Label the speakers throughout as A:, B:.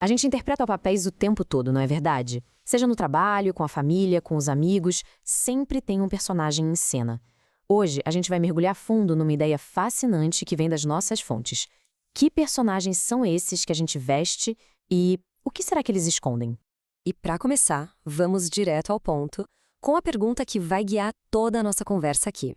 A: A gente interpreta papéis o tempo todo, não é verdade? Seja no trabalho, com a família, com os amigos, sempre tem um personagem em cena. Hoje, a gente vai mergulhar fundo numa ideia fascinante que vem das nossas fontes. Que personagens são esses que a gente veste e o que será que eles escondem?
B: E para começar, vamos direto ao ponto, com a pergunta que vai guiar toda a nossa conversa aqui.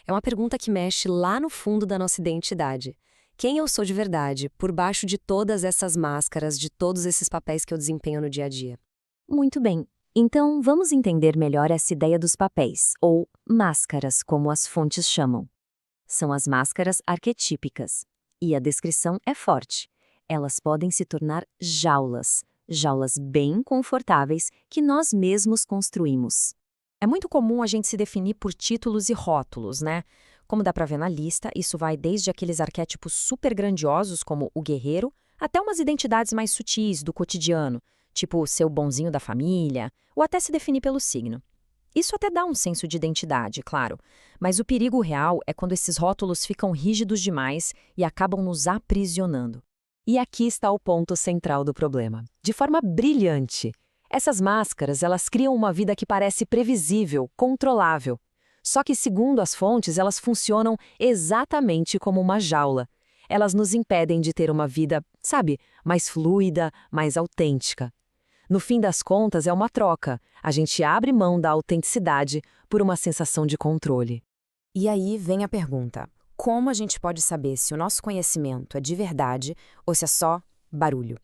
B: É uma pergunta que mexe lá no fundo da nossa identidade. Quem eu sou de verdade, por baixo de todas essas máscaras, de todos esses papéis que eu desempenho no dia a dia?
C: Muito bem. Então, vamos entender melhor essa ideia dos papéis, ou máscaras, como as fontes chamam. São as máscaras arquetípicas. E a descrição é forte. Elas podem se tornar jaulas, jaulas bem confortáveis que nós mesmos construímos.
A: É muito comum a gente se definir por títulos e rótulos, né? Como dá pra ver na lista, isso vai desde aqueles arquétipos super grandiosos, como o guerreiro, até umas identidades mais sutis do cotidiano, tipo ser o bonzinho da família, ou até se definir pelo signo. Isso até dá um senso de identidade, claro, mas o perigo real é quando esses rótulos ficam rígidos demais e acabam nos aprisionando.
B: E aqui está o ponto central do problema. De forma brilhante, essas máscaras, elas criam uma vida que parece previsível, controlável. Só que, segundo as fontes, elas funcionam exatamente como uma jaula. Elas nos impedem de ter uma vida, sabe, mais fluida, mais autêntica. No fim das contas, é uma troca. A gente abre mão da autenticidade por uma sensação de controle.
A: E aí vem a pergunta: como a gente pode saber se o nosso conhecimento é de verdade ou se é só barulho?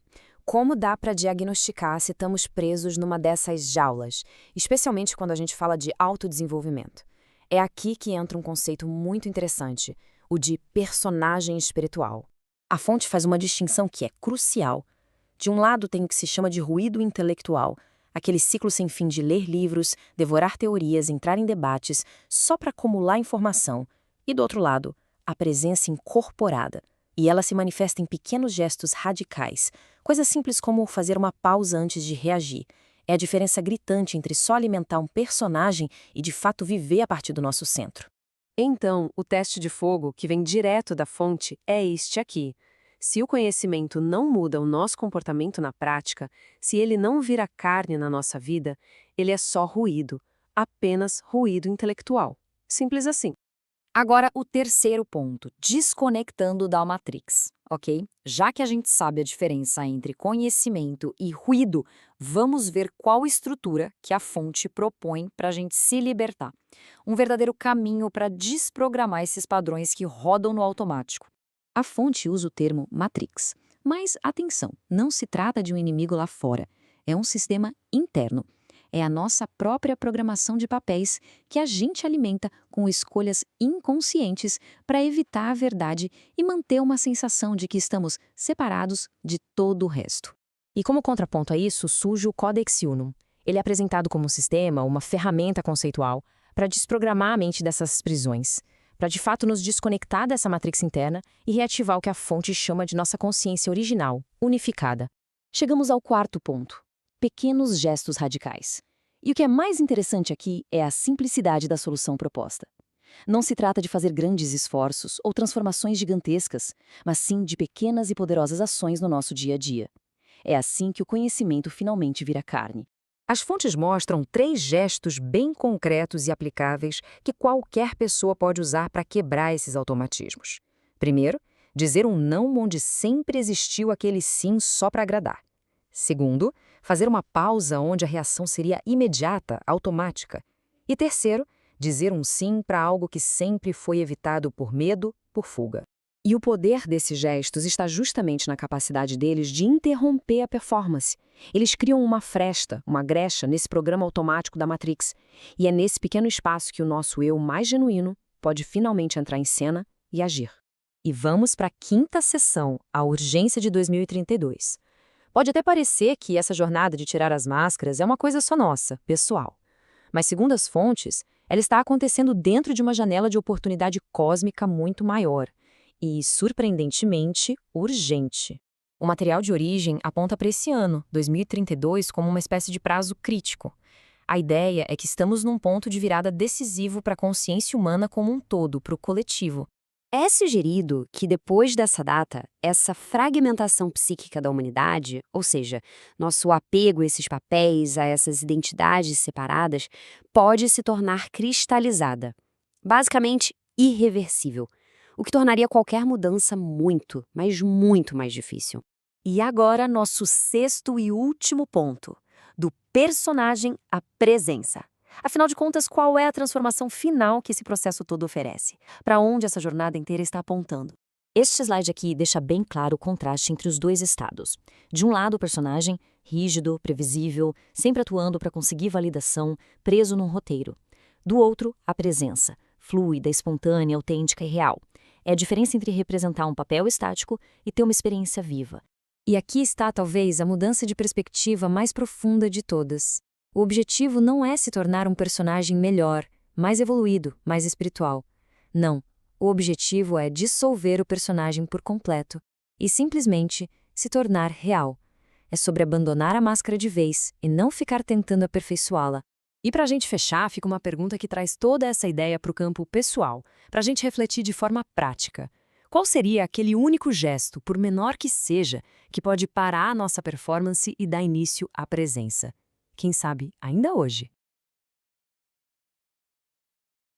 A: Como dá para diagnosticar se estamos presos numa dessas jaulas, especialmente quando a gente fala de autodesenvolvimento? É aqui que entra um conceito muito interessante, o de personagem espiritual. A fonte faz uma distinção que é crucial. De um lado tem o que se chama de ruído intelectual, aquele ciclo sem fim de ler livros, devorar teorias, entrar em debates, só para acumular informação. E do outro lado, a presença incorporada. E ela se manifesta em pequenos gestos radicais, coisas simples como fazer uma pausa antes de reagir. É a diferença gritante entre só alimentar um personagem e de fato viver a partir do nosso centro.
B: Então, o teste de fogo, que vem direto da fonte, é este aqui. Se o conhecimento não muda o nosso comportamento na prática, se ele não vira carne na nossa vida, ele é só ruído, apenas ruído intelectual. Simples assim.
C: Agora, o terceiro ponto, desconectando da Matrix, ok? Já que a gente sabe a diferença entre conhecimento e ruído, vamos ver qual estrutura que a fonte propõe para a gente se libertar. Um verdadeiro caminho para desprogramar esses padrões que rodam no automático. A fonte usa o termo Matrix, mas atenção, não se trata de um inimigo lá fora, é um sistema interno. É a nossa própria programação de papéis que a gente alimenta com escolhas inconscientes para evitar a verdade e manter uma sensação de que estamos separados de todo o resto.
A: E como contraponto a isso, surge o Codex Unum. Ele é apresentado como um sistema, uma ferramenta conceitual, para desprogramar a mente dessas prisões, para de fato nos desconectar dessa matrix interna e reativar o que a fonte chama de nossa consciência original, unificada.
C: Chegamos ao quarto ponto. Pequenos gestos radicais. E o que é mais interessante aqui é a simplicidade da solução proposta. Não se trata de fazer grandes esforços ou transformações gigantescas, mas sim de pequenas e poderosas ações no nosso dia a dia. É assim que o conhecimento finalmente vira carne.
A: As fontes mostram 3 gestos bem concretos e aplicáveis que qualquer pessoa pode usar para quebrar esses automatismos. Primeiro, dizer um não onde sempre existiu aquele sim só para agradar. Segundo, fazer uma pausa onde a reação seria imediata, automática. E terceiro, dizer um sim para algo que sempre foi evitado por medo, por fuga. E o poder desses gestos está justamente na capacidade deles de interromper a performance. Eles criam uma fresta, uma brecha nesse programa automático da Matrix. E é nesse pequeno espaço que o nosso eu mais genuíno pode finalmente entrar em cena e agir. E vamos para a 5ª sessão, a urgência de 2032. Pode até parecer que essa jornada de tirar as máscaras é uma coisa só nossa, pessoal. Mas, segundo as fontes, ela está acontecendo dentro de uma janela de oportunidade cósmica muito maior. E, surpreendentemente, urgente. O material de origem aponta para esse ano, 2032, como uma espécie de prazo crítico. A ideia é que estamos num ponto de virada decisivo para a consciência humana como um todo, para o coletivo.
D: É sugerido que depois dessa data, essa fragmentação psíquica da humanidade, ou seja, nosso apego a esses papéis, a essas identidades separadas, pode se tornar cristalizada. Basicamente, irreversível, o que tornaria qualquer mudança muito, mas muito mais difícil.
B: E agora, nosso sexto e último ponto, do personagem à presença. Afinal de contas, qual é a transformação final que esse processo todo oferece? Para onde essa jornada inteira está apontando? Este slide aqui deixa bem claro o contraste entre os dois estados. De um lado, o personagem, rígido, previsível, sempre atuando para conseguir validação, preso num roteiro. Do outro, a presença, fluida, espontânea, autêntica e real. É a diferença entre representar um papel estático e ter uma experiência viva.
A: E aqui está, talvez, a mudança de perspectiva mais profunda de todas. O objetivo não é se tornar um personagem melhor, mais evoluído, mais espiritual. Não, o objetivo é dissolver o personagem por completo e simplesmente se tornar real. É sobre abandonar a máscara de vez e não ficar tentando aperfeiçoá-la. E para a gente fechar, fica uma pergunta que traz toda essa ideia para o campo pessoal, para a gente refletir de forma prática. Qual seria aquele único gesto, por menor que seja, que pode parar a nossa performance e dar início à presença? Quem sabe, ainda hoje.